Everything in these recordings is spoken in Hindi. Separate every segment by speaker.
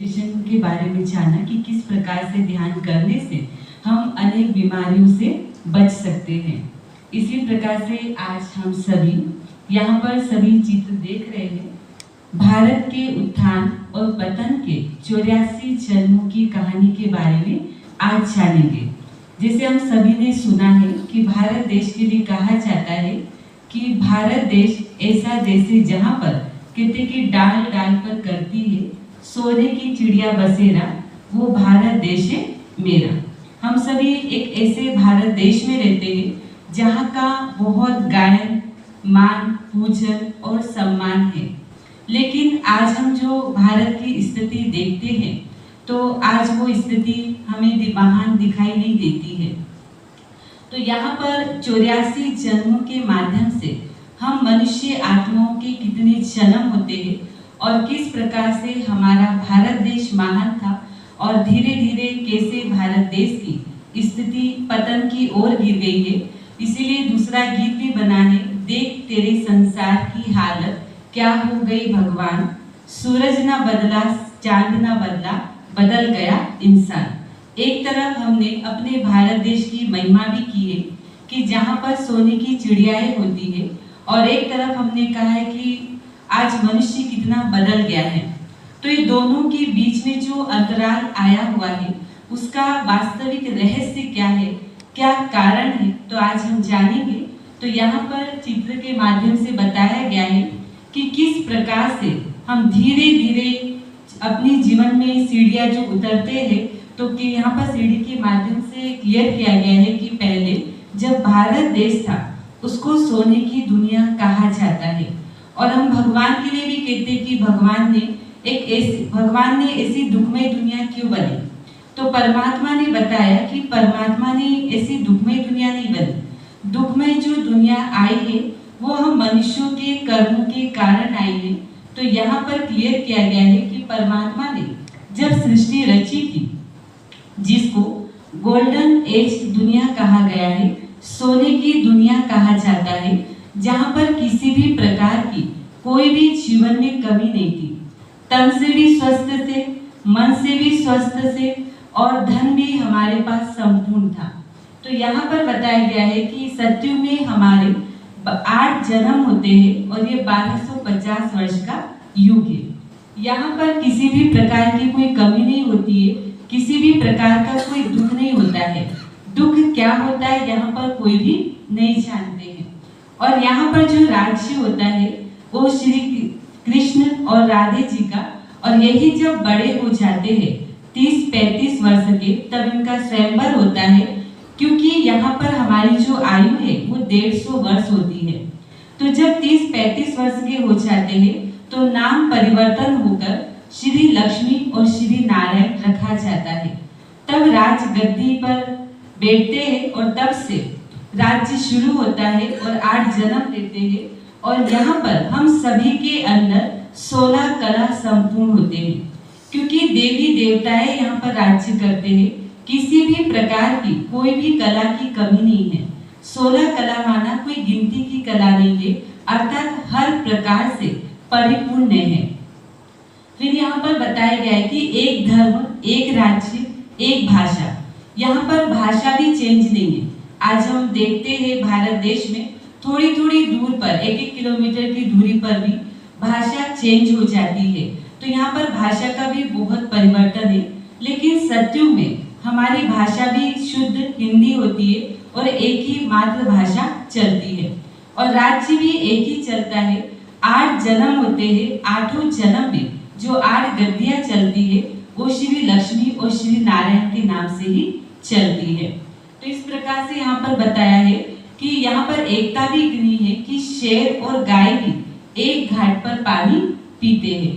Speaker 1: मेडिटेशन के बारे में जाना कि किस प्रकार से ध्यान करने से हम अनेक बीमारियों से बच सकते हैं। इसी प्रकार से आज हम सभी यहाँ पर सभी चित्र देख रहे हैं। भारत के उत्थान और पतन के 84 जन्मों की कहानी के बारे में आज जानेंगे। जैसे हम सभी ने सुना है कि भारत देश के लिए कहा जाता है कि भारत देश ऐसा देश है जहाँ पर कहते कि डाल डाल पर करती है सोने की चिड़िया बसेरा, वो भारत देश है मेरा। हम सभी एक ऐसे भारत देश में रहते हैं जहाँ का बहुत गायन, मान, पूजन और सम्मान है। लेकिन आज हम जो भारत की स्थिति देखते हैं तो आज वो स्थिति हमें महान दिखाई नहीं देती है। तो यहाँ पर 84 जन्मों के माध्यम से हम मनुष्य आत्माओं के कितने जन्म होते हैं और किस प्रकार से हमारा भारत देश महान था और धीरे धीरे कैसे भारत देश की स्थिति पतन की ओर गिर गई है। इसीलिए दूसरा गीत भी बना है, देख तेरे संसार की हालत क्या हो गई भगवान, सूरज ना बदला चांद ना बदला, बदल गया इंसान। एक तरफ हमने अपने भारत देश की महिमा भी की है कि जहाँ पर सोने की चिड़ियाएं होती है, और एक तरफ हमने कहा है कि आज मनुष्य कितना बदल गया है। तो ये दोनों के बीच में जो अंतराल आया हुआ है उसका वास्तविक रहस्य क्या है, क्या कारण है, तो आज हम जानेंगे। तो यहाँ पर चित्र के माध्यम से बताया गया है कि किस प्रकार से हम धीरे धीरे अपने जीवन में सीढ़ियाँ जो उतरते हैं, तो कि यहाँ पर सीढ़ी के माध्यम से क्लियर किया गया है कि पहले जब भारत देश था उसको सोने की दुनिया कहा जाता है। और हम भगवान के लिए भी कहते हैं कि भगवान ने ऐसी दुखमय दुनिया क्यों बनी। तो परमात्मा ने बताया कि परमात्मा ने ऐसी दुखमय दुनिया नहीं बनी। दुखमय जो दुनिया आई है वो हम मनुष्यों के कर्मों के कारण आई है। तो यहाँ पर क्लियर किया गया है कि परमात्मा ने जब सृष्टि रची थी, जिसको गोल्डन एज दुनिया कहा गया है, सोने की दुनिया कहा जाता है, जहाँ पर किसी भी प्रकार की कोई भी जीवन में कमी नहीं थी। तन से भी स्वस्थ थे, मन से भी स्वस्थ थे और धन भी हमारे पास संपूर्ण था। तो यहाँ पर बताया गया है कि सत्ययुग में हमारे 8 जन्म होते हैं और ये 1250 वर्ष का युग है। यहाँ पर किसी भी प्रकार की कोई कमी नहीं होती है, किसी भी प्रकार का कोई दुख नहीं होता है। दुख क्या होता है यहाँ पर कोई भी नहीं जानते हैं। और यहाँ पर जो राज्य होता है वो श्री कृष्ण और राधे जी का, और यही जब बड़े हो जाते हैं 30-35 वर्ष के, तब इनका स्वयंवर होता है। क्योंकि यहाँ पर हमारी जो आयु है वो 150 वर्ष होती है। तो जब 30-35 वर्ष के हो जाते हैं तो नाम परिवर्तन होकर श्री लक्ष्मी और श्री नारायण रखा जाता है। तब राज गद्दी पर बैठते हैं और तब से राज्य शुरू होता है और 8 जन्म लेते हैं। और यहाँ पर हम सभी के अंदर 16 कला संपूर्ण होते हैं, क्योंकि देवी देवताएं यहाँ पर राज्य करते हैं। किसी भी प्रकार की कोई भी कला की कमी नहीं है। 16 कला माना कोई गिनती की कला नहीं है, अर्थात हर प्रकार से परिपूर्ण है। फिर यहाँ पर बताया गया है कि एक धर्म, एक राज्य, एक भाषा। यहाँ पर भाषा भी चेंज नहीं है। आज हम देखते हैं भारत देश में थोड़ी थोड़ी दूर पर 1-1 किलोमीटर की दूरी पर भी भाषा चेंज हो जाती है। तो यहाँ पर भाषा का भी बहुत परिवर्तन है। लेकिन सत्युग में हमारी भाषा भी शुद्ध हिंदी होती है और एक ही मातृभाषा चलती है, और राज्य भी एक ही चलता है। 8 जन्म होते हैं, 8 जन्म में जो 8 गद्दियां चलती है वो श्री लक्ष्मी और श्री नारायण के नाम से ही चलती है। तो इस प्रकार से यहाँ पर बताया है कि यहाँ पर एकता भी इतनी है कि शेर और गाय भी एक घाट पर पानी पीते हैं।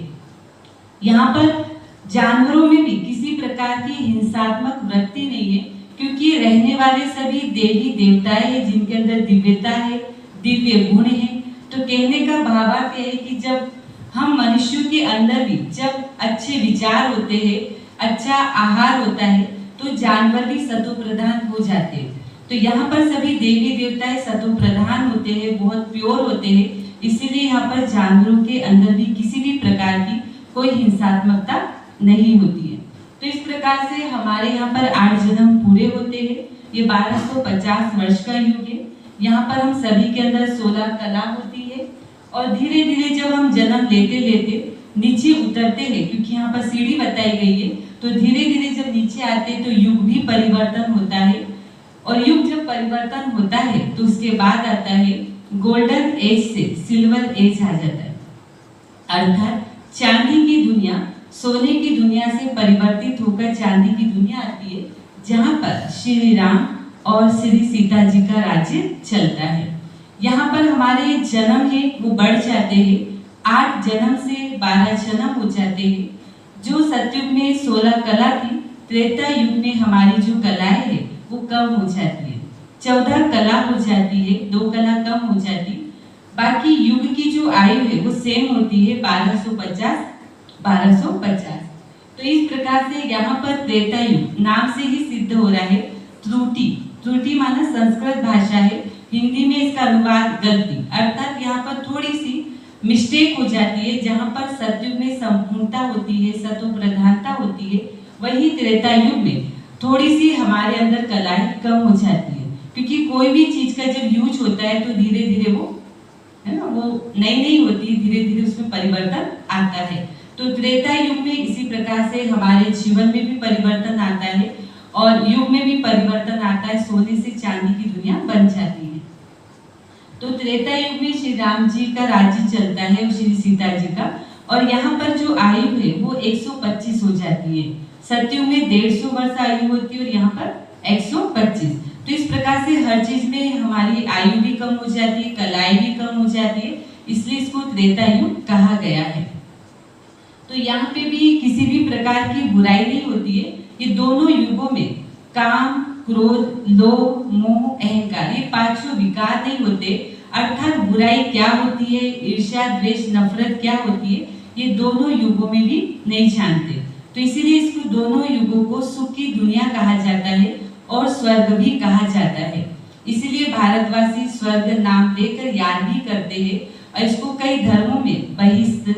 Speaker 1: यहाँ पर जानवरों में भी किसी प्रकार की हिंसात्मक वृत्ति नहीं है, क्योंकि रहने वाले सभी देवी देवताएं हैं जिनके अंदर दिव्यता है, दिव्य गुण है। तो कहने का भावार्थ यह है कि जब हम मनुष्यों के अंदर भी जब अच्छे विचार होते हैं, अच्छा आहार होता है, तो जानवर भी सतो प्रधान हो जाते हैं। तो यहाँ पर सभी देवी देवताएं सतो प्रधान होते हैं, बहुत प्योर होते हैं। इसीलिए यहाँ पर जानवरों के अंदर भी किसी भी प्रकार की कोई हिंसात्मकता नहीं होती है। तो इस प्रकार से हमारे यहाँ पर 8 जन्म पूरे होते हैं। ये 1250 वर्ष का युग है। यहाँ पर हम सभी के अंदर 16 कला होती है और धीरे धीरे जब हम जन्म लेते लेते नीचे उतरते हैं, क्योंकि यहाँ पर सीढ़ी बताई गई है, तो धीरे धीरे जब नीचे आते हैं तो युग भी परिवर्तन होता है। और युग जब परिवर्तन होता है तो उसके बाद आता है गोल्डन एज से सिल्वर एज आ जाता है, अर्थात चांदी की दुनिया सोने की दुनिया से परिवर्तित होकर चांदी की दुनिया आती है, जहाँ पर श्री राम और श्री सीता जी का राज्य चलता है। यहाँ पर हमारे जन्म है वो बढ़ जाते हैं, 8 जन्म से 12 जन्म हो जाते हैं। जो सतयुग में 16 कला थी, त्रेता युग में हमारी जो कलाएं है वो कम हो जाती है, 14 कला हो जाती है, 2 कला कम हो जाती। बाकी युग की जो आयु है वो सेम होती है 1250। तो इस प्रकार से यहाँ पर त्रेता युग नाम से ही सिद्ध हो रहा है। त्रुटि माना संस्कृत भाषा है, हिंदी में इसका अनुवाद गलती, अर्थात यहाँ पर थोड़ी सी मिस्टेक हो जाती है। जहाँ पर सतयुग में संपूर्णता होती है, सतो प्रधानता होती है, वही त्रेता युग में थोड़ी सी हमारे अंदर कलाएं कम हो जाती है, क्योंकि कोई भी चीज का जब यूज होता है तो धीरे धीरे वो है ना वो नई होती है, धीरे धीरे उसमें परिवर्तन आता है। तो त्रेता युग में इसी प्रकार से हमारे जीवन में भी परिवर्तन आता है और युग में भी परिवर्तन आता है, सोने से चांदी की दुनिया बन जाती है। तो त्रेता युग में श्री राम जी का राज्य चलता है और श्री सीता जी का, और यहाँ पर जो आयु है वो 125 हो जाती है। सतयुग में 150 वर्ष आयु होती है और यहाँ पर 125। तो इस प्रकार से हर चीज में हमारी आयु भी कम हो जाती है, कलाएं भी कम हो जाती है, इसलिए इसको त्रेता युग कहा गया है। तो यहाँ पे भी किसी भी प्रकार की बुराई नहीं होती है। ये दोनों युगों में काम, क्रोध, लोभ, मोह, अहंकार, ये 5 विकार नहीं होते। अर्थात बुराई क्या होती है, ईर्ष्या, द्वेष, नफरत क्या होती है, ये दोनों युगों में भी नहीं जानते। तो इसीलिए इसको दोनों युगों को सुख की दुनिया कहा जाता है और स्वर्ग भी कहा जाता है। इसीलिए भारतवासी स्वर्ग नाम लेकर याद भी करते हैं और इसको कई धर्मों में बहिष्ठ,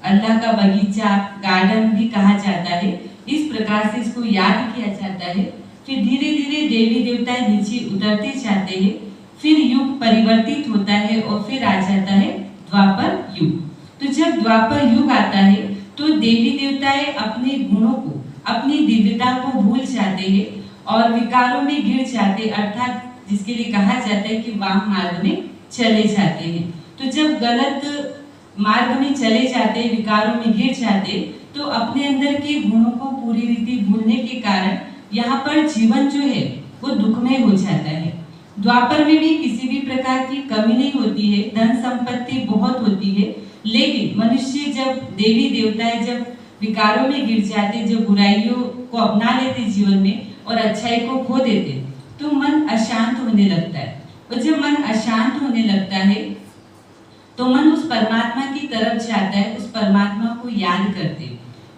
Speaker 1: अल्लाह का बगीचा, गार्डन भी कहा जाता है। इस प्रकार से इसको याद किया जाता है। फिर धीरे धीरे देवी देवता नीचे उतरते जाते हैं, फिर युग परिवर्तित होता है और फिर आ जाता है द्वापर युग। तो जब द्वापर युग आता है तो देवी देवताएं अपने गुणों को, अपनी दिव्यता को भूल जाते हैं और विकारों में गिर जाते, अर्थात जिसके लिए कहा जाता है कि वाम मार्ग में चले जाते हैं। तो जब गलत मार्ग में चले जाते, विकारों में गिर जाते, तो अपने अंदर के गुणों को पूरी रीति भूलने के कारण यहाँ पर जीवन जो है वो दुखमय हो जाता है। द्वापर में भी किसी भी प्रकार की कमी नहीं होती है, धन संपत्ति बहुत होती है, लेकिन मनुष्य जब देवी देवताएं जब विकारों में गिर जाते, जब बुराइयों को अपना लेते जीवन में और अच्छाई को खो देते, तो मन अशांत होने लगता है। और जब मन अशांत होने लगता है तो मन उस परमात्मा की तरफ जाता है, उस परमात्मा को याद करते।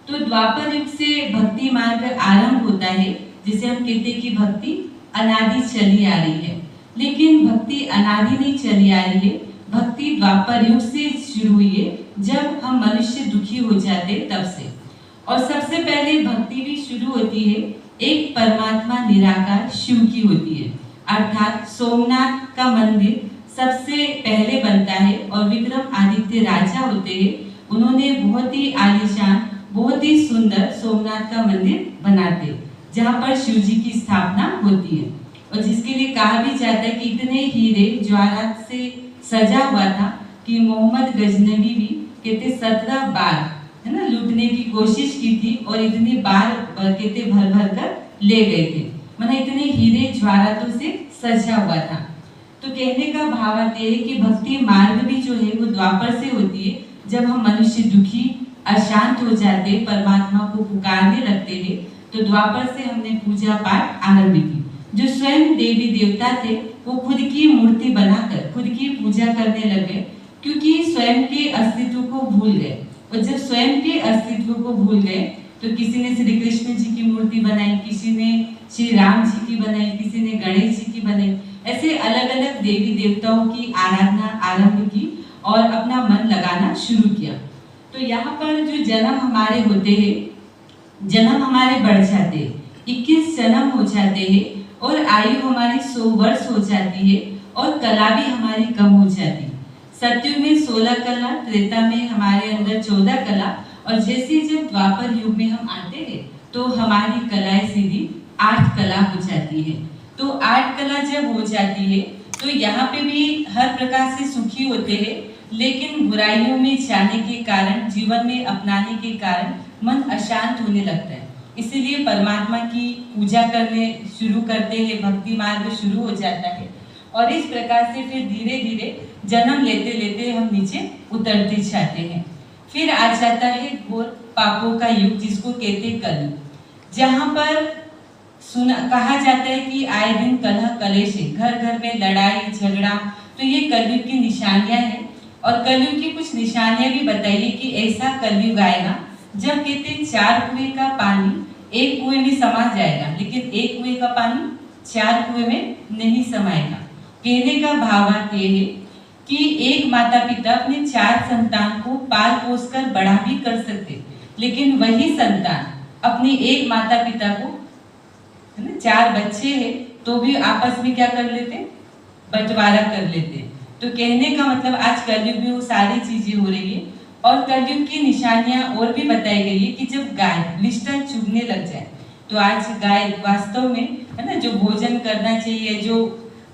Speaker 1: तो द्वापर युग से भक्ति मार्ग आरंभ होता है, जिसे हम कहते हैं कि भक्ति अनादि चली आ रही है। लेकिन भक्ति अनादि नहीं चली आ रही है, भक्ति द्वापर युग से शुरू हुई है, जब हम मनुष्य दुखी हो जाते तब से। और सबसे पहले भक्ति भी शुरू होती है एक परमात्मा निराकार शिव की होती है, अर्थात सोमनाथ का मंदिर सबसे पहले बनता है और विक्रम आदित्य राजा होते हैं, उन्होंने बहुत ही आलीशान, बहुत ही सुंदर सोमनाथ का मंदिर बनाते, जहाँ पर शिव जी की स्थापना होती है। और जिसके लिए कहा भी जाता है कि इतने हीरे ज्वारात से सजा हुआ था कि मोहम्मद गजनवी भी कहते 17 बार है ना लूटने की कोशिश की थी और इतनी बार कहते भर भर कर ले गए थे, मतलब इतने हीरे ज्वारातों से सजा हुआ था। तो कहने का भाव है कि भक्ति मार्ग भी जो है वो द्वापर से होती है, जब हम मनुष्य दुखी अशांत हो जाते, परमात्मा को पुकारने लगते हैं, तो द्वापर से हमने पूजा पाठ आरंभ की। जो स्वयं देवी देवता थे वो खुद की मूर्ति बनाकर खुद की पूजा करने लगे, क्योंकि स्वयं के अस्तित्व को भूल गए। और जब स्वयं के अस्तित्व को भूल गए तो किसी ने श्री कृष्ण जी की मूर्ति बनाई, किसी ने श्री राम जी की बनाई, किसी ने गणेश जी की बनाई, ऐसे अलग अलग देवी देवताओं की आराधना आरंभ की और अपना मन लगाना शुरू किया। तो यहाँ पर जो जन्म हमारे होते हैं जन्म हमारे बढ़ जाते हैं, 21 जन्म हो जाते हैं और आयु हमारी 100 वर्ष हो जाती है और कला भी हमारी कम हो जाती है। सतयुग में 16 कला, त्रेता में हमारे अंदर 14 कला और जैसे जब द्वापर युग में हम आते हैं तो हमारी कलाएं सीधी 8 कला हो जाती है। तो 8 कला जब हो जाती है तो यहाँ पे भी हर प्रकार से सुखी होते हैं, लेकिन बुराइयों में जाने के कारण, जीवन में अपनाने के कारण मन अशांत होने लगता है। इसीलिए परमात्मा की पूजा करने शुरू करते हैं, भक्ति मार्ग शुरू हो जाता है और इस प्रकार से फिर धीरे धीरे जन्म लेते लेते हम नीचे उतरते जाते हैं। फिर आ जाता है घोर पापों का युग, जिसको कहते हैं कलयुग, जहाँ पर कहा जाता है कि आए दिन कलह कलेश है, घर घर में लड़ाई झगड़ा। तो ये कलयुग की निशानियां हैं और कलयुग की कुछ निशानियां भी बताइए कि ऐसा कलयुग आएगा जब कहते 4 कुएं का पानी एक कुएं में समा जाएगा, लेकिन एक कुएं का पानी 4 कुएं में नहीं समाएगा। कहने का भावार्थ ये है कि एक माता पिता अपने 4 संतान को पाल पोस कर बड़ा भी कर सकते, लेकिन वही संतान अपने एक माता पिता को, 4 बच्चे हैं तो भी आपस में क्या कर लेते, बंटवारा कर लेते। तो कहने का मतलब आज कलयुग में वो सारी चीजें हो रही है और कलयुग की निशानियां और भी बताई गई है कि जब गाय विष्ठा चुगने लग जाए, तो आज गाय वास्तव में है ना, जो भोजन करना चाहिए, जो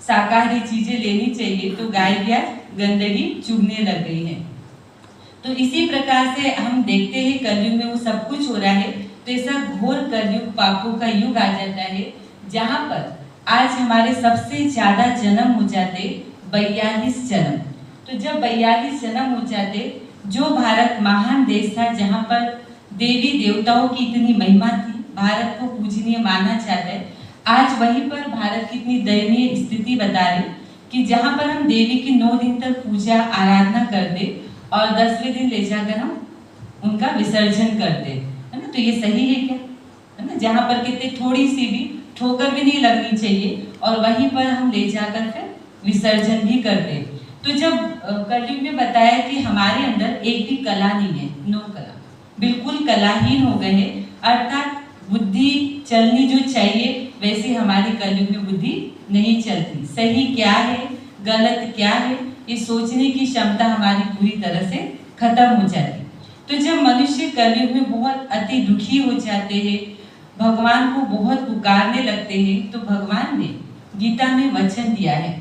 Speaker 1: शाकाहारी चीजें लेनी चाहिए, तो गाय भी आज गंदगी चुगने लग गई है। तो इसी प्रकार से हम देखते हैं कलयुग में वो सब कुछ हो रहा है। तो ऐसा घोर कलयुग पापों का युग आ जाता है, जहाँ पर आज हमारे सबसे ज्यादा जन्म हो जाते 42 जन्म। तो जब 42 जन्म हो जाते, जो भारत महान देश था, जहाँ पर देवी देवताओं की इतनी महिमा थी, भारत को पूजनीय माना जाता है, आज वहीं पर भारत की इतनी दयनीय स्थिति बता रही कि जहाँ पर हम देवी की 9 दिन तक पूजा आराधना करते और 10वें दिन ले जाकर हम उनका विसर्जन करते, है ना। तो ये सही है क्या, है ना। जहाँ पर कहते थोड़ी सी भी ठोकर भी नहीं लगनी चाहिए और वहीं पर हम ले जाकर फिर विसर्जन भी करते। तो जब कलयुग में बताया कि हमारे अंदर एक भी कला नहीं है, 9 कला, बिल्कुल कलाहीन हो गए हैं, अर्थात बुद्धि चलनी जो चाहिए वैसे हमारी कलयुग में बुद्धि नहीं चलती। सही क्या है, गलत क्या है, ये सोचने की क्षमता हमारी पूरी तरह से खत्म हो जाती। तो जब मनुष्य कलयुग में बहुत अति दुखी हो जाते हैं, भगवान को बहुत पुकारने लगते हैं, तो भगवान ने गीता में वचन दिया है,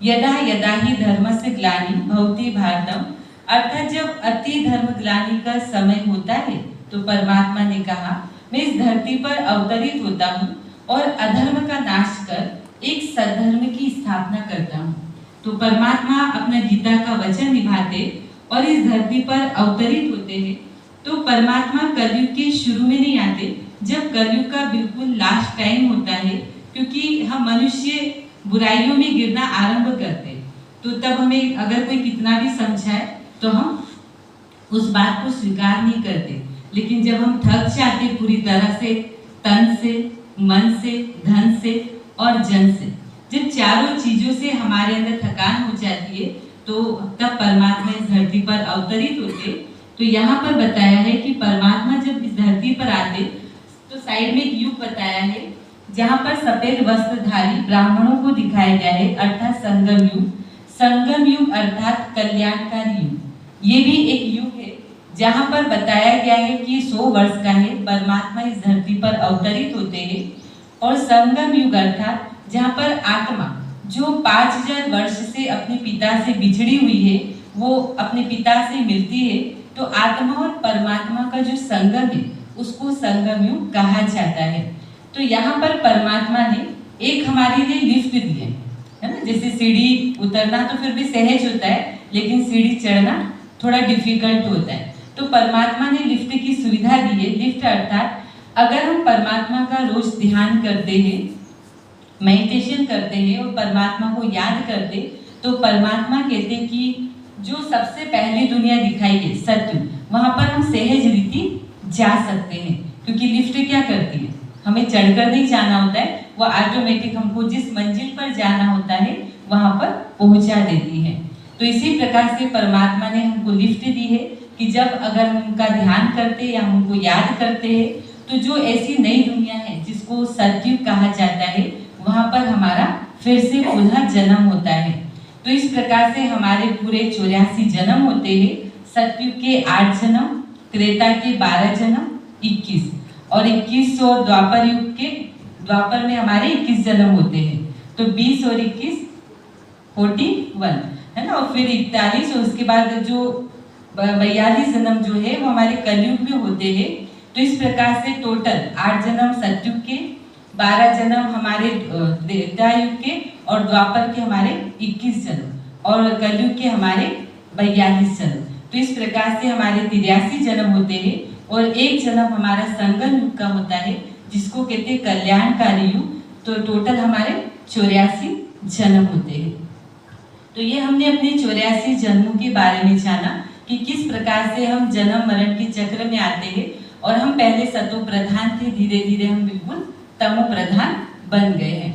Speaker 1: यदा यदा ही धर्मस्य ग्लानि भवति भारतम, अर्थात जब अति धर्म ग्लानि का समय होता है तो परमात्मा ने कहा मैं इस धरती पर अवतरित होता हूँ और अधर्म का नाश कर एक सद्धर्म की स्थापना करता हूँ। तो परमात्मा अपना गीता का वचन निभाते और इस धरती पर अवतरित होते हैं। तो परमात्मा कलयुग के शुरू में नहीं आते, जब कलयुग का बिल्कुल लास्ट टाइम होता है, क्योंकि हम मनुष्य बुराइयों में गिरना आरंभ करते, तो तब हमें अगर कोई कितना भी समझाए तो हम उस बात को स्वीकार नहीं करते। लेकिन जब हम थक जाते पूरी तरह से, तन से, मन से, धन से और जन से, जब चारों चीजों से हमारे अंदर थकान हो जाती है, तो तब परमात्मा इस धरती पर अवतरित होते। तो यहाँ पर बताया है कि परमात्मा जब इस धरती पर आते, तो साइड में एक युग बताया है जहाँ पर सफेद वस्त्रधारी ब्राह्मणों को दिखाया गया है, अर्थात संगम युग। संगम युग अर्थात कल्याणकारी युग, ये भी एक युग है जहाँ पर बताया गया है कि 100 वर्ष का है, परमात्मा इस धरती पर अवतरित होते हैं। और संगम युग अर्थात जहाँ पर आत्मा जो 5000 वर्ष से अपने पिता से बिछड़ी हुई है, वो अपने पिता से मिलती है, तो आत्मा और परमात्मा का जो संगम है उसको संगम युग कहा जाता है। तो यहाँ पर परमात्मा ने एक हमारे लिए लिफ्ट दी है ना। जैसे सीढ़ी उतरना तो फिर भी सहज होता है, लेकिन सीढ़ी चढ़ना थोड़ा डिफिकल्ट होता है। तो परमात्मा ने लिफ्ट की सुविधा दी है। लिफ्ट अर्थात अगर हम परमात्मा का रोज ध्यान करते हैं, मेडिटेशन करते हैं और परमात्मा को याद करते, तो परमात्मा कहते हैं कि जो सबसे पहली दुनिया दिखाई है सत्युग, वहां पर हम सहज रीति जा सकते हैं, क्योंकि लिफ्ट क्या करती है, हमें चढ़कर नहीं जाना होता है, वो ऑटोमेटिक हमको जिस मंजिल पर जाना होता है वहां पर पहुंचा देती है। तो इसी प्रकार से परमात्मा ने हमको लिफ्ट दी है कि जब अगर हम उनका ध्यान करते या हम उनको याद करते हैं, तो जो ऐसी नई दुनिया है जिसको सतयुग कहा जाता है, वहाँ पर हमारा फिर से पुनः जन्म होता है। तो इस प्रकार से हमारे पूरे 84 जन्म होते हैं। सतयुग के 8 जन्म, त्रेता के 12 जन्म, 21 और 21 और द्वापर में हमारे 21 जन्म होते हैं। तो 20 और 21 41 है ना, और फिर 41 और उसके बाद जो 42 जन्म जो है वो हमारे कलयुग में होते हैं। तो इस प्रकार से टोटल 8 जन्म सतयुग के, 12 जन्म हमारे त्रेता युग के और द्वापर के हमारे 21 जन्म और कलयुग के हमारे 42 जन्म। तो इस प्रकार से हमारे 83 जन्म होते हैं और एक जन्म हमारा संगम युग का होता है जिसको कहते हैं कल्याणकारी युग। तो टोटल हमारे 84 जन्म होते हैं। तो ये हमने अपने 84 जन्मों के बारे में जाना कि किस प्रकार से हम जन्म मरण के चक्र में आते हैं और हम पहले सतो प्रधान थे, धीरे धीरे हम बिल्कुल तमो प्रधान बन गए हैं।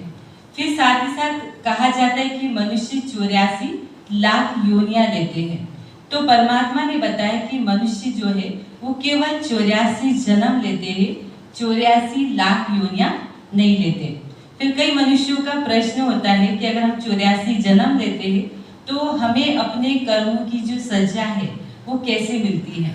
Speaker 1: फिर साथ ही साथ कहा जाता है कि मनुष्य 84 लाख योनियां लेते हैं। तो परमात्मा ने बताया कि मनुष्य जो है वो केवल 84 जन्म लेते हैं, 84 लाख योनियां नहीं लेते। फिर कई मनुष्यों का प्रश्न होता है कि अगर हम 84 जन्म लेते हैं तो हमें अपने कर्मों की जो सजा है वो कैसे मिलती है।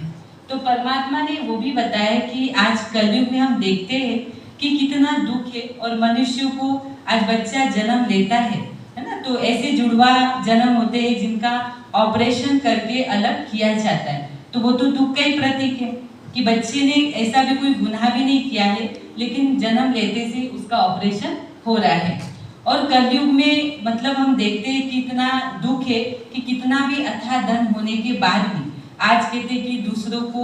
Speaker 1: तो परमात्मा ने वो भी बताया कि आज कलयुग में हम देखते हैं कि कितना दुख है और मनुष्यों को आज बच्चा जन्म लेता है ना। तो ऐसे जुड़वा जन्म होते हैं जिनका ऑपरेशन करके अलग किया जाता है। तो वो तो दुख का ही प्रतीक है कि बच्चे ने ऐसा भी कोई गुनाह भी नहीं किया है, लेकिन जन्म लेते से उसका ऑपरेशन हो रहा है। और कलयुग में मतलब हम देखते हैं कि इतना दुख है कि कितना भी अथाह धन होने के बाद भी आज कहते हैं कि दूसरों को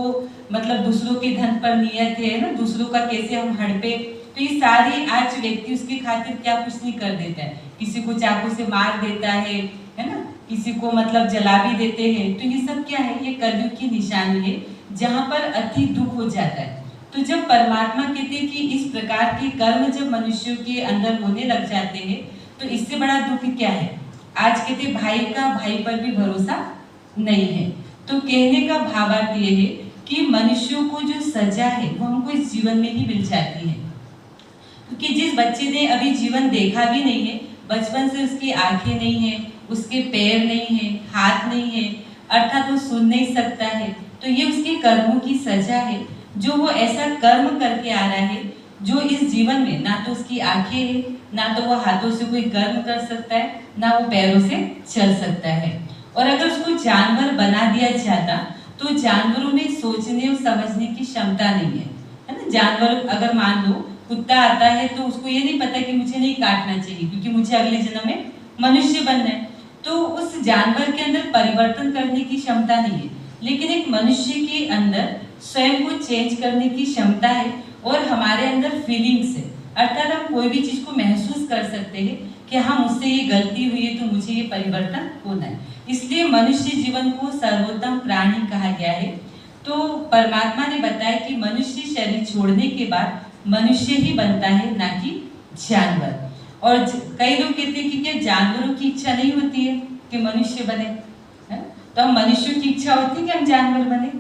Speaker 1: मतलब दूसरों के धन पर नियत है ना, दूसरों का कैसे हम हड़पे। तो ये सारी आज व्यक्ति उसके खातिर क्या कुछ नहीं कर देता है, किसी को चाकू से मार देता है ना, किसी को मतलब जला भी देते हैं। तो ये सब क्या है, ये कलयुग की निशानी है जहाँ पर अति दुख हो जाता है। तो जब परमात्मा कहते हैं कि इस प्रकार के कर्म जब मनुष्यों के अंदर होने लग जाते हैं तो इससे बड़ा दुख क्या है। आज कहते भाई का भाई पर भी भरोसा नहीं है। तो कहने का भावार्थ ये है कि मनुष्यों को जो सजा है वो हमको इस जीवन में ही मिल जाती है, क्योंकि जिस बच्चे ने अभी जीवन देखा भी नहीं है, बचपन से उसकी आंखें नहीं है, उसके पैर नहीं है, हाथ नहीं है, अर्थात वो सुन नहीं सकता है, तो ये उसके कर्मों की सजा है जो वो ऐसा कर्म करके आ रहा है जो इस जीवन में ना तो उसकी आंखें है, ना तो वो हाथों से कोई कर्म कर सकता है, ना वो पैरों से चल सकता है। और अगर उसको जानवर बना दिया जाता तो जानवरों में सोचने और समझने की क्षमता नहीं है ना। जानवर अगर मान लो कुत्ता आता है तो उसको ये नहीं पता कि मुझे नहीं काटना चाहिए क्योंकि मुझे अगले जन्म में मनुष्य बनना है। तो उस जानवर के अंदर परिवर्तन करने की क्षमता नहीं है, लेकिन एक मनुष्य के अंदर स्वयं को चेंज करने की क्षमता है और हमारे अंदर फीलिंग्स है, अर्थात हम कोई भी चीज को महसूस कर सकते हैं कि हाँ मुझसे ये गलती हुई है तो मुझे ये परिवर्तन होना है। इसलिए मनुष्य जीवन को सर्वोत्तम प्राणी कहा गया है। तो परमात्मा ने बताया कि मनुष्य शरीर छोड़ने के बाद मनुष्य ही बनता है, ना कि जानवर। और कई लोग कहते हैं कि क्या जानवरों की इच्छा नहीं होती है कि मनुष्य बने, है? तो हम मनुष्यों की इच्छा होती है कि हम जानवर बने,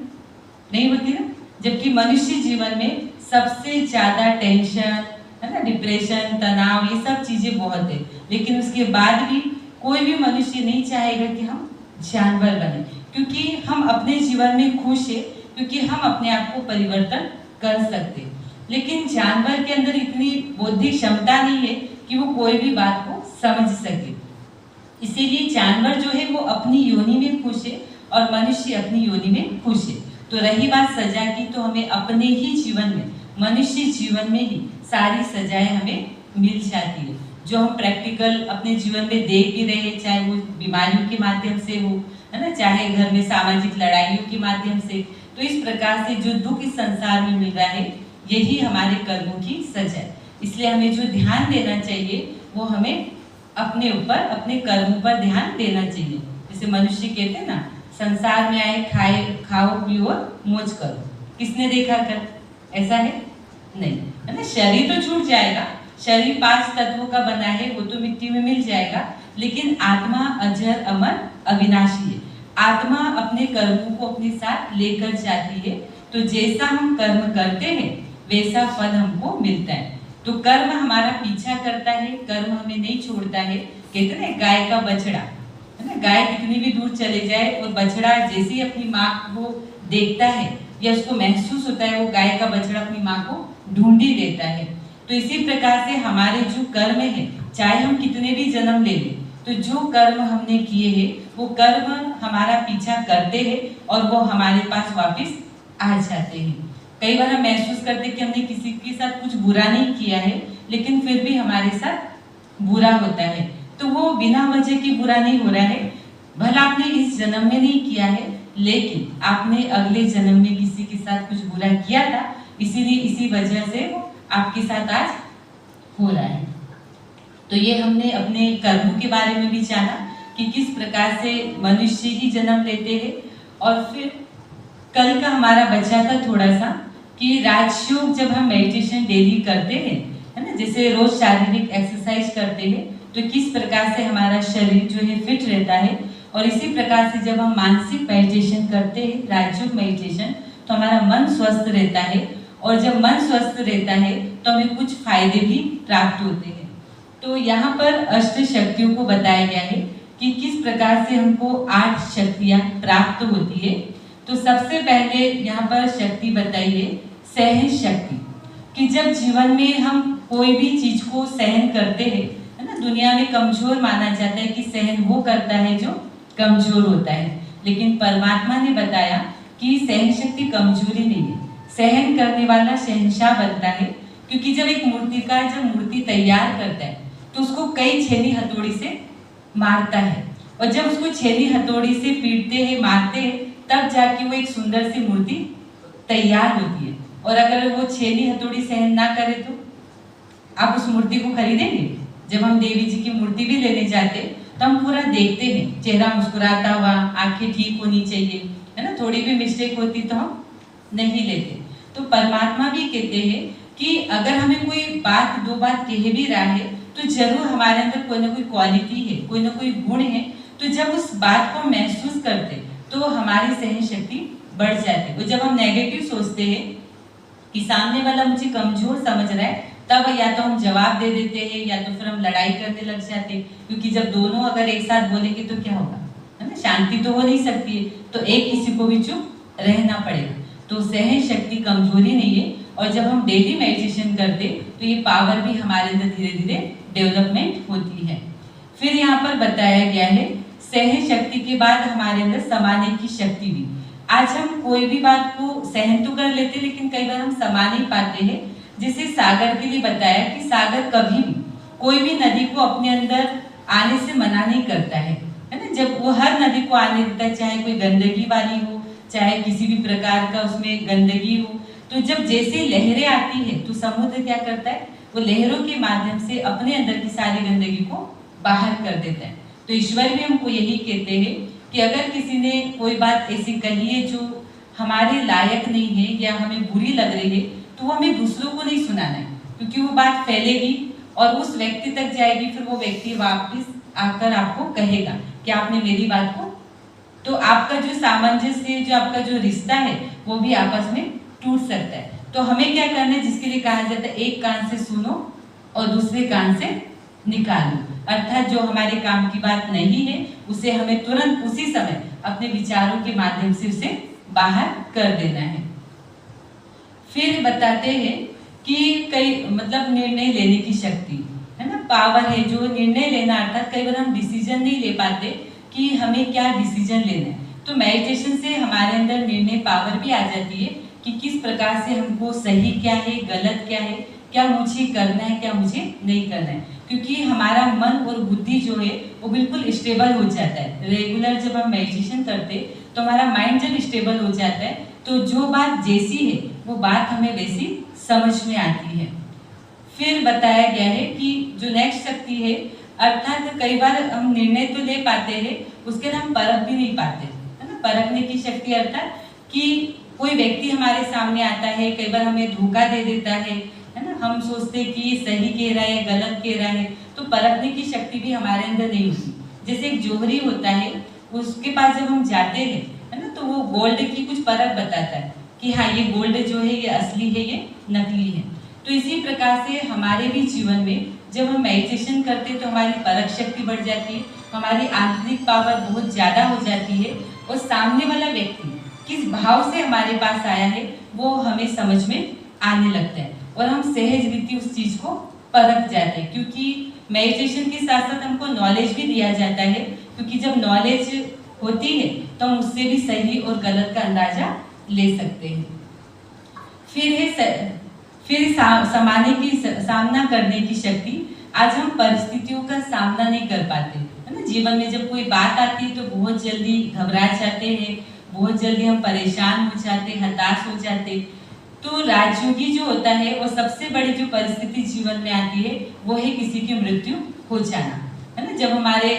Speaker 1: नहीं होती ना। जबकि मनुष्य जीवन में सबसे ज्यादा टेंशन है ना, डिप्रेशन, तनाव, ये सब चीजें बहुत है, लेकिन उसके बाद भी कोई भी मनुष्य नहीं चाहेगा कि हम जानवर बने, क्योंकि हम अपने जीवन में खुश है, क्योंकि हम अपने आप को परिवर्तन कर सकते। लेकिन जानवर के अंदर इतनी बौद्धिक क्षमता नहीं है कि वो कोई भी बात को समझ सके। इसीलिए जानवर जो है वो अपनी योनि में खुश है और मनुष्य अपनी योनि में खुश है। तो रही बात सजा की, तो हमें अपने ही जीवन में, मनुष्य जीवन में ही सारी सजाएं हमें मिल जाती है, जो हम प्रैक्टिकल अपने जीवन में देख भी रहे हैं, चाहे वो बीमारियों के माध्यम से हो, है ना, चाहे घर में सामाजिक लड़ाइयों के माध्यम से। तो इस प्रकार से जो दुख इस संसार में मिल रहा है यही हमारे कर्मों की सजा है। इसलिए हमें जो ध्यान देना चाहिए वो हमें अपने ऊपर, अपने कर्मों पर ध्यान देना चाहिए। जैसे मनुष्य कहते हैं ना, संसार में आए खाए खाओ पियो और मौज करो, किसने देखा कर, ऐसा है नहीं, है ना। शरीर तो छूट जाएगा, शरीर 5 तत्वों का बना है, वो तो मिट्टी में मिल जाएगा, लेकिन आत्मा अजर अमर अविनाशी है। आत्मा अपने कर्मों को अपने साथ लेकर जाती है। तो जैसा हम कर्म करते हैं वैसा फल हमको मिलता है। तो कर्म हमारा पीछा करता है, कर्म हमें नहीं छोड़ता है। कहते हैं ना गाय का बछड़ा, है ना, गाय कितनी भी दूर चले जाए और बछड़ा जैसे ही अपनी माँ को देखता है या उसको महसूस होता है, वो गाय का बछड़ा अपनी माँ को ढूंढ ही लेता है। तो इसी प्रकार से हमारे जो कर्म है, चाहे हम कितने भी जन्म ले लें, तो जो कर्म हमने किए हैं वो कर्म हमारा पीछा करते हैं और वो हमारे पास वापस आ जाते हैं। कई बार हम महसूस करते हैं कि हमने किसी के साथ कुछ बुरा नहीं किया है, लेकिन फिर भी हमारे साथ बुरा होता है। तो वो बिना वजह की बुरा नहीं हो रहा है, भला आपने इस जन्म में नहीं किया है, लेकिन आपने अगले जन्म में किसी के साथ कुछ बुरा किया था, इसीलिए इसी वजह से वो आपके साथ आज हो रहा है। तो ये हमने अपने कर्मों के बारे में भी जाना कि किस प्रकार से मनुष्य ही जन्म लेते हैं। और फिर कल का हमारा बचा था थोड़ा सा कि राजयोग जब हम मेडिटेशन डेली करते हैं, है ना, जैसे रोज शारीरिक एक्सरसाइज करते हैं, तो किस प्रकार से हमारा शरीर जो है फिट रहता है। और इसी प्रकार से जब हम मानसिक मेडिटेशन करते हैं, राजयोग मेडिटेशन, तो हमारा मन स्वस्थ रहता है। और जब मन स्वस्थ रहता है तो हमें कुछ फायदे भी प्राप्त होते हैं। तो यहाँ पर अष्ट शक्तियों को बताया गया है कि किस प्रकार से हमको 8 शक्तियाँ प्राप्त होती है। तो सबसे पहले यहाँ पर शक्ति बताई है सहन शक्ति, कि जब जीवन में हम कोई भी चीज को सहन करते हैं, है ना, दुनिया में कमजोर माना जाता है कि सहन वो करता है जो कमजोर होता है, लेकिन परमात्मा ने बताया कि सहन शक्ति कमजोरी नहीं है, सहन करने वाला शहंशाह बनता है। क्योंकि जब एक मूर्तिकार जब मूर्ति तैयार करता है तो उसको कई छेनी हथौड़ी से मारता है, और जब उसको छेनी हथौड़ी से पीटते हैं, मारते हैं, तब जाके वो एक सुंदर सी मूर्ति तैयार होती है। और अगर वो छेनी हथौड़ी सहन ना करे तो आप उस मूर्ति को खरीदेंगे? जब हम देवी जी की मूर्ति भी लेने जाते तो हम पूरा देखते हैं, चेहरा मुस्कुराता हुआ, आंखें ठीक होनी चाहिए, है ना, थोड़ी भी मिस्टेक होती तो हम नहीं लेते। तो परमात्मा भी कहते हैं कि अगर हमें कोई बात 2 बात कह भी रहा है तो जरूर हमारे अंदर कोई ना कोई क्वालिटी है, कोई ना कोई गुण है। तो जब उस बात को महसूस करते तो हमारी सहन शक्ति बढ़ जाती है। और जब हम नेगेटिव सोचते हैं कि सामने वाला मुझे कमजोर समझ रहा है, तब या तो हम जवाब दे देते हैं या तो फिर हम लड़ाई करने लग जाते हैं। क्योंकि जब दोनों अगर एक साथ बोलेंगे तो क्या होगा, है ना, शांति तो हो नहीं सकती है, तो एक किसी को भी चुप रहना पड़ेगा। तो सहन शक्ति कमजोरी नहीं है। और जब हम डेली मेडिटेशन करते तो ये पावर भी हमारे अंदर धीरे धीरे डेवलपमेंट होती है। फिर यहाँ पर बताया गया है सहन शक्ति के बाद हमारे अंदर समाने की शक्ति भी। आज हम कोई भी बात को सहन तो कर लेते, लेकिन कई बार हम समा नहीं पाते हैं। जैसे सागर के लिए बताया कि सागर कभी भी कोई भी नदी को अपने अंदर आने से मना नहीं करता है ना। जब वो हर नदी को आने देता है, चाहे कोई गंदगी वाली हो, चाहे किसी भी प्रकार का उसमें गंदगी हो, तो जब जैसे लहरें आती है तो समुद्र क्या करता है, वो लहरों के माध्यम से अपने अंदर की सारी गंदगी को बाहर कर देता है। तो ईश्वर भी हमको यही कहते हैं कि अगर किसी ने कोई बात ऐसी कही है जो हमारे लायक नहीं है या हमें बुरी लग रही है, तो वो हमें दूसरों को नहीं सुनाना है, क्योंकि वो बात फैलेगी और उस व्यक्ति तक जाएगी। फिर वो व्यक्ति वापस आकर आपको कहेगा कि आपने मेरी बात को, तो आपका जो सामंजस्य, जो आपका जो रिश्ता है, वो भी आपस में टूट सकता है। तो हमें क्या करना है, जिसके लिए कहा जाता है एक कान से सुनो और दूसरे कान से निकालो। अर्थात जो हमारे काम की बात नहीं है उसे हमें तुरंत उसी समय अपने विचारों के माध्यम से उसे बाहर कर देना है। फिर बताते हैं कि कई मतलब निर्णय लेने की शक्ति है ना, पावर है जो निर्णय लेना। अर्थात कई बार हम डिसीजन नहीं ले पाते कि हमें क्या डिसीजन लेना है, तो मेडिटेशन से हमारे अंदर निर्णय पावर भी आ जाती है कि किस प्रकार से हमको सही क्या है, गलत क्या है, क्या मुझे करना है, क्या मुझे नहीं करना है। क्योंकि हमारा मन और बुद्धि जो है वो बिल्कुल स्टेबल हो जाता है। रेगुलर जब हम मेडिटेशन करते तो हमारा माइंड जब स्टेबल हो जाता है तो जो बात जैसी है वो बात हमें वैसी समझ में आती है। फिर बताया गया है कि जो नेक्स्ट शक्ति है, अर्थात कई बार हम निर्णय तो ले पाते हैं, उसके हम परख भी नहीं पाते, है ना। परखने की शक्ति अर्थात कि कोई व्यक्ति हमारे सामने आता है, कई बार हमें धोखा दे देता है ना, हम सोचते कि ये सही कह रहा है, गलत कह रहा है, तो परखने की शक्ति भी हमारे अंदर नहीं होती। जैसे एक जोहरी होता है, उसके पास जब हम जाते हैं, है ना, तो वो गोल्ड की कुछ परख बताता है, कि हाँ ये गोल्ड जो है ये असली है, ये नकली है। तो इसी प्रकार से हमारे भी जीवन में जब हम मेडिटेशन करते हैं तो हमारी परख शक्ति बढ़ जाती है, हमारी आंतरिक पावर बहुत ज़्यादा हो जाती है और सामने वाला व्यक्ति किस भाव से हमारे पास आया है वो हमें समझ में आने लगता है और हम सहज रीति उस चीज़ को परख जाते हैं। क्योंकि मेडिटेशन के साथ साथ हमको नॉलेज भी दिया जाता है, क्योंकि जब नॉलेज होती है तो हम उससे भी सही और गलत का अंदाजा ले सकते हैं। फिर सामना करने की शक्ति। आज हम परिस्थितियों का सामना नहीं कर पाते, है ना। जीवन में जब कोई बात आती है तो बहुत जल्दी घबरा जाते हैं, बहुत जल्दी हम परेशान हो जाते, हताश हो जाते। तो राजयोगी जो होता है वो सबसे बड़ी जो परिस्थिति जीवन में आती है वो है किसी की मृत्यु हो जाना, है ना। जब हमारे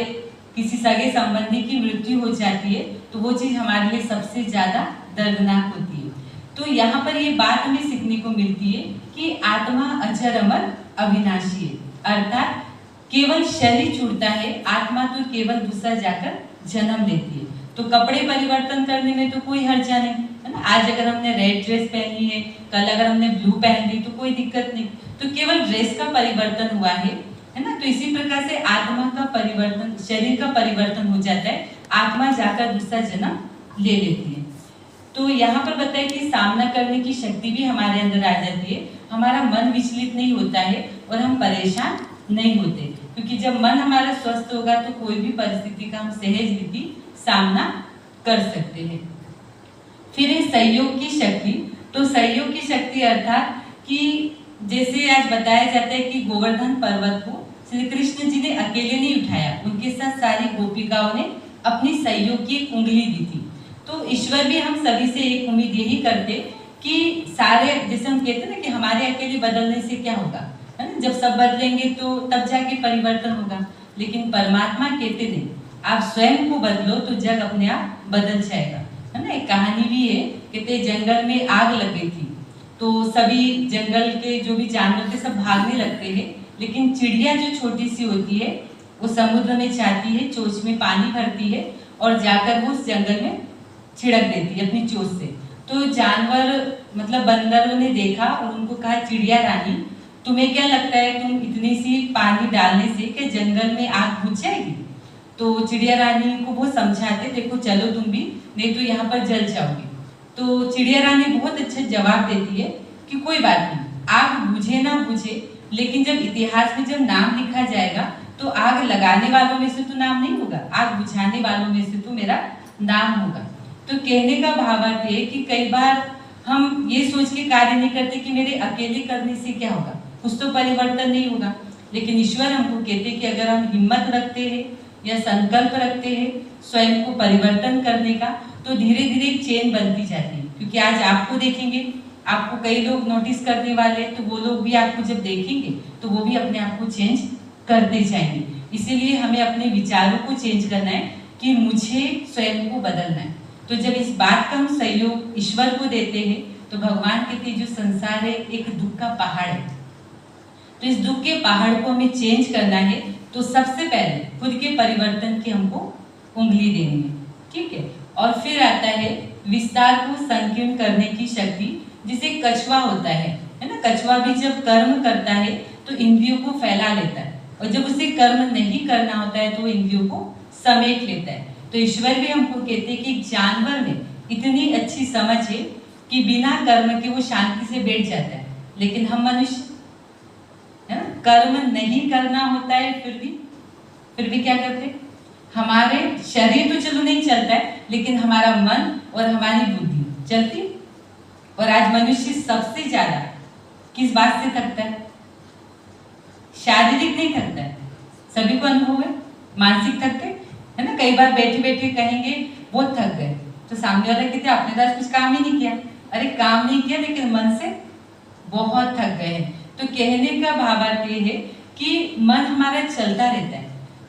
Speaker 1: किसी सगे संबंधी की मृत्यु हो जाती है तो वो चीज़ हमारे लिए सबसे ज़्यादा दर्दनाक होती है। तो यहाँ पर ये बात हमें सीखने को मिलती है कि आत्मा अजर अमर अविनाशी है, अर्थात केवल शरीर छूटता है, आत्मा तो केवल दूसरा जाकर जन्म लेती है। तो कपड़े परिवर्तन करने में तो कोई हर्जा नहीं, है ना। आज अगर हमने रेड ड्रेस पहनी है, कल अगर हमने ब्लू पहन ली तो कोई दिक्कत नहीं, तो केवल ड्रेस का परिवर्तन हुआ है ना। तो इसी प्रकार से आत्मा का परिवर्तन, शरीर का परिवर्तन हो जाता है, आत्मा जाकर दूसरा जन्म ले लेती है। तो यहाँ पर बताया कि सामना करने की शक्ति भी हमारे अंदर आ जाती है, हमारा मन विचलित नहीं होता है और हम परेशान नहीं होते, क्योंकि जब मन हमारा स्वस्थ होगा तो कोई भी परिस्थिति का हम सहज रीति सामना कर सकते हैं। फिर है सहयोग की शक्ति। तो सहयोग की शक्ति अर्थात कि जैसे आज बताया जाता है कि गोवर्धन पर्वत को श्री कृष्ण जी ने अकेले नहीं उठाया, उनके साथ सारी गोपिकाओं ने अपनी सहयोग की एक उंगली दी थी। तो ईश्वर भी हम सभी से एक उम्मीद यही करते कि सारे, जैसे हम कहते हैं ना कि हमारे अकेले बदलने से क्या होगा, है ना, जब सब बदलेंगे तो तब जाके परिवर्तन होगा। लेकिन परमात्मा कहते नहीं, आप स्वयं को बदलो तो जग अपने आप बदल जाएगा, है ना। एक कहानी भी है, कहते जंगल में आग लग गई थी तो सभी जंगल के जो भी जानवर थे सब भागने लगते हैं, लेकिन चिड़िया जो छोटी सी होती है वो समुद्र में जाती है, चोंच में पानी भरती है और जाकर वो उस जंगल में छिड़क देती है अपनी चोंच से। तो जानवर मतलब बंदरों ने देखा और उनको कहा, चिड़िया रानी तुम्हें क्या लगता है तुम इतनी सी पानी डालने से क्या जंगल में आग बुझ जाएगी? तो चिड़िया रानी को वो समझाते, देखो चलो तुम भी, नहीं तो यहाँ पर जल जाओगी। तो चिड़िया रानी बहुत अच्छा जवाब देती है कि कोई बात नहीं, आग बुझे ना बुझे, लेकिन जब इतिहास में जब नाम लिखा जाएगा तो आग लगाने वालों में से तो नाम नहीं होगा, आग बुझाने वालों में से तो मेरा नाम होगा। तो कहने का भावार्थ है कि कई बार हम ये सोच के कार्य नहीं करते कि मेरे अकेले करने से क्या होगा, कुछ तो परिवर्तन नहीं होगा। लेकिन ईश्वर हमको कहते कि अगर हम हिम्मत रखते हैं या संकल्प रखते हैं स्वयं को परिवर्तन करने का, तो धीरे धीरे एक चेन बनती जाती है। क्योंकि आज आपको देखेंगे, आपको कई लोग नोटिस करने वाले हैं, तो वो लोग भी आपको जब देखेंगे तो वो भी अपने आप को चेंज करते जाएंगे। इसीलिए हमें अपने विचारों को चेंज करना है कि मुझे स्वयं को बदलना है। तो जब इस बात का हम सहयोग ईश्वर को देते हैं तो भगवान कहते हैं जो संसार है एक दुख का पहाड़ है, तो इस दुख के पहाड़ को हमें चेंज करना है। तो सबसे पहले खुद के परिवर्तन की हमको उंगली देनी है, ठीक है। और फिर आता है विस्तार को संकीर्ण करने की शक्ति, जिसे कछुआ होता है ना। कछुआ भी जब कर्म करता है तो इंद्रियों को फैला लेता है, और जब उसे कर्म नहीं करना होता है तो इंद्रियों को समेट लेता है। तो ईश्वर भी हमको कहते हैं कि जानवर में इतनी अच्छी समझ है कि बिना कर्म के वो शांति से बैठ जाता है, लेकिन हम मनुष्य, है ना, कर्म नहीं करना होता है फिर भी क्या करते हैं, हमारे शरीर तो चलो नहीं चलता है, लेकिन हमारा मन और हमारी बुद्धि चलती। और आज मनुष्य सबसे ज्यादा किस बात से थकता है? शारीरिक नहीं थकता है, सभी को अनुभव है, मानसिक थकते है ना। कई बार बैठे बैठे कहेंगे बहुत थक गए, तो सामने वाला कहते आपने तो आज कुछ काम ही नहीं किया। अरे काम नहीं किया, लेकिन मन से बहुत थक गए हैं। तो कहने का भावार्थ ये है कि मन हमारा चलता रहता है।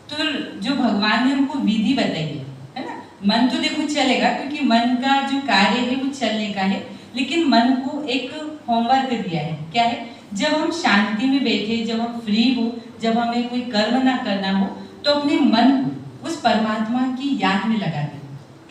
Speaker 1: तो जो भगवान ने हमको विधि बताई है ना, मन तो देखो चलेगा, क्योंकि मन का जो कार्य है वो चलने का है, लेकिन मन को एक होमवर्क दिया है। क्या है? जब हम शांति में बैठे, जब हम फ्री हो, जब हमें कोई कर्म ना करना हो, तो अपने मन को उस परमात्मा की याद में लगा दें।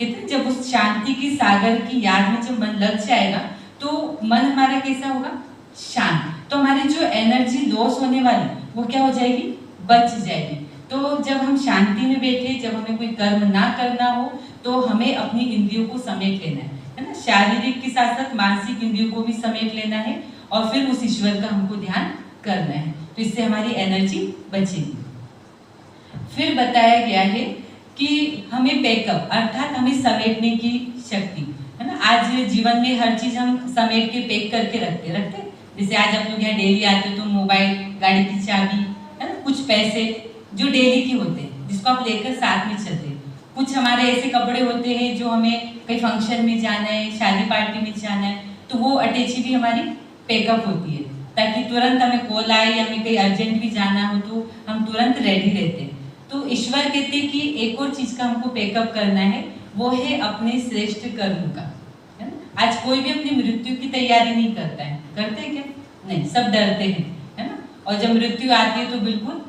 Speaker 1: कहते हैं जब उस शांति की सागर की याद में जब मन लग जाएगा तो मन हमारा कैसा होगा, शांत। तो हमारी जो एनर्जी लॉस होने वाली वो क्या हो जाएगी, बच जाएगी। तो जब हम शांति में बैठे, जब हमें कोई कर्म ना करना हो, तो हमें अपनी इंद्रियों को समेट लेना है ना, शारीरिक के साथ साथ मानसिक इंद्रियों को भी समेट लेना है और फिर उस ईश्वर का हमको ध्यान करना है। तो इससे हमारी एनर्जी बचेगी। फिर बताया गया है कि हमें पैकअप अर्थात हमें समेटने की शक्ति है ना। आज जीवन में हर चीज हम समेट के पैक करके रखते। जैसे आज आप लोग यहाँ डेली आते हो तो मोबाइल, गाड़ी की चाबी है ना, कुछ पैसे जो डेली के होते हैं जिसको आप लेकर साथ में चलते हैं। कुछ हमारे ऐसे कपड़े होते हैं जो हमें कहीं फंक्शन में जाना है, शादी पार्टी में जाना है, तो वो अटैची भी हमारी पैकअप होती है ताकि तुरंत हमें कॉल आए या हमें कहीं अर्जेंट भी जाना हो तो हम तुरंत रेडी रहते हैं। तो ईश्वर कहते हैं कि एक और चीज का हमको पैकअप करना है, वो है अपने श्रेष्ठ कर्म का, है ना। आज कोई भी अपनी मृत्यु की तैयारी नहीं करता है, करते हैं क्या? नहीं, सब डरते हैं, है ना। और जब मृत्यु आती है तो बिल्कुल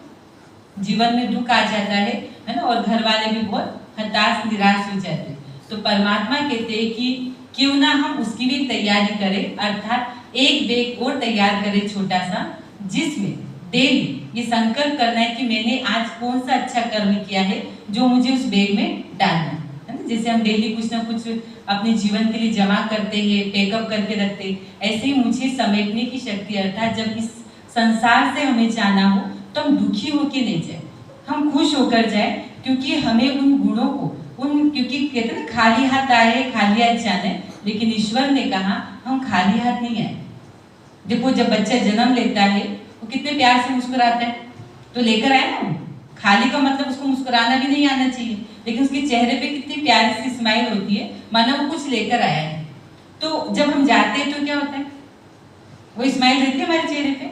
Speaker 1: जीवन में दुख आ जाता है ना, और घर वाले भी बहुत हताश निराश हो जाते हैं। तो परमात्मा कहते हैं कि क्यों ना हम उसकी भी तैयारी करें, अर्थात एक बैग और तैयार करें छोटा सा, जिसमें डेली ये संकल्प करना है कि मैंने आज कौन सा अच्छा कर्म किया है जो मुझे उस बैग में डालना है ना। जैसे हम डेली कुछ ना कुछ अपने जीवन के लिए जमा करते हैं, पैकअप करके रखते हैं, ऐसे ही मुझे समेटने की शक्ति, अर्थात जब इस संसार से हमें जाना हो तो हम दुखी होकर नहीं जाए, हम खुश होकर जाए, क्योंकि हमें उन गुणों को क्योंकि कहते हैं खाली हाथ आए खाली हाथ जाने, लेकिन ईश्वर ने कहा हम खाली हाथ नहीं आए। देखो जब बच्चा जन्म लेता है वो कितने प्यार से मुस्कुराता है, तो लेकर आए ना। खाली का मतलब उसको मुस्कुराना भी नहीं आना चाहिए, लेकिन उसके चेहरे पे कितनी प्यारी सी स्माइल होती है, मानो वो कुछ लेकर आया है। तो जब हम जाते हैं तो क्या होता है, वो स्माइल रहती है हमारे चेहरे पे?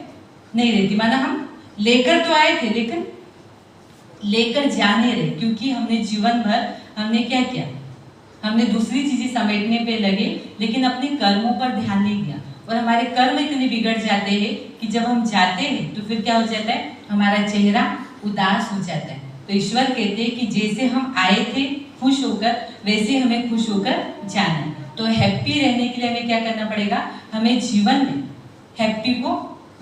Speaker 1: नहीं रहती, माना हम लेकर तो आए थे लेकिन लेकर जाने रहे, क्योंकि हमने जीवन भर हमने क्या किया, हमने दूसरी चीजें समेटने पे लगे, लेकिन अपने कर्मों पर ध्यान नहीं दिया। और हमारे कर्म इतने बिगड़ जाते हैं कि जब हम जाते हैं तो फिर क्या हो जाता है, हमारा चेहरा उदास हो जाता है। तो ईश्वर कहते हैं कि जैसे हम आए थे खुश होकर, वैसे हमें खुश होकर जाना है। तो हैप्पी रहने के लिए हमें क्या करना पड़ेगा, हमें जीवन में हैप्पी को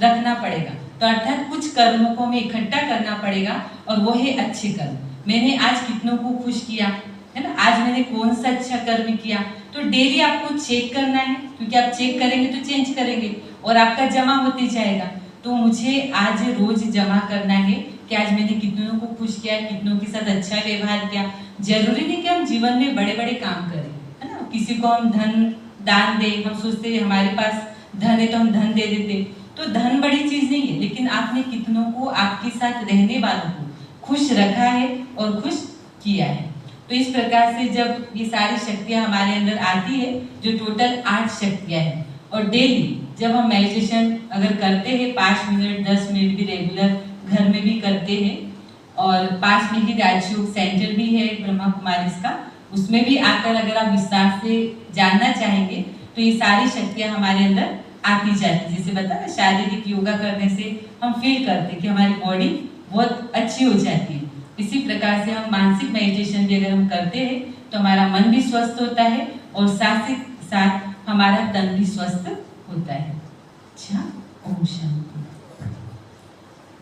Speaker 1: रखना पड़ेगा। तो अर्थात कुछ कर्मों को हमें इकट्ठा करना पड़ेगा, और वो है अच्छे कर्म। मैंने आज कितनों को खुश किया है ना, आज मैंने कौन सा अच्छा कर्म किया। तो डेली आपको चेक करना है, क्योंकि आप चेक करेंगे तो चेंज करेंगे और आपका जमा होते जाएगा। तो मुझे आज रोज जमा करना है कि आज मैंने कितनों को खुश किया, कितनों के साथ अच्छा व्यवहार किया। जरूरी नहीं कि हम जीवन में बड़े बड़े काम करें, है ना। किसी को हम धन दान दे, हम सोचते हैं हमारे पास धन है तो हम धन दे देते, तो धन बड़ी चीज नहीं है, लेकिन आपने कितनों को, आपके साथ रहने वालों को खुश रखा है और खुश किया है। तो इस प्रकार से जब ये सारी शक्तियां हमारे अंदर आती है, जो टोटल 8 शक्तियां हैं, और डेली जब हम मेडिटेशन अगर करते हैं 5 मिनट 10 मिनट भी रेगुलर घर में भी करते हैं, और पास में ही राजयोग सेंटर भी है ब्रह्मा कुमारी का, उसमें भी आकर अगर आप विस्तार से जानना चाहेंगे तो ये सारी शक्तियां हमारे अंदर आती जाती। जैसे बता ना, शारीरिक योगा करने से हम फील करते हैं कि हमारी बॉडी बहुत अच्छी हो जाती है। इसी प्रकार से हम मानसिक मेडिटेशन भी अगर हम करते हैं तो हमारा मन भी स्वस्थ होता है और साथ ही साथ हमारा तन भी स्वस्थ होता है। अच्छा, ओम शांति।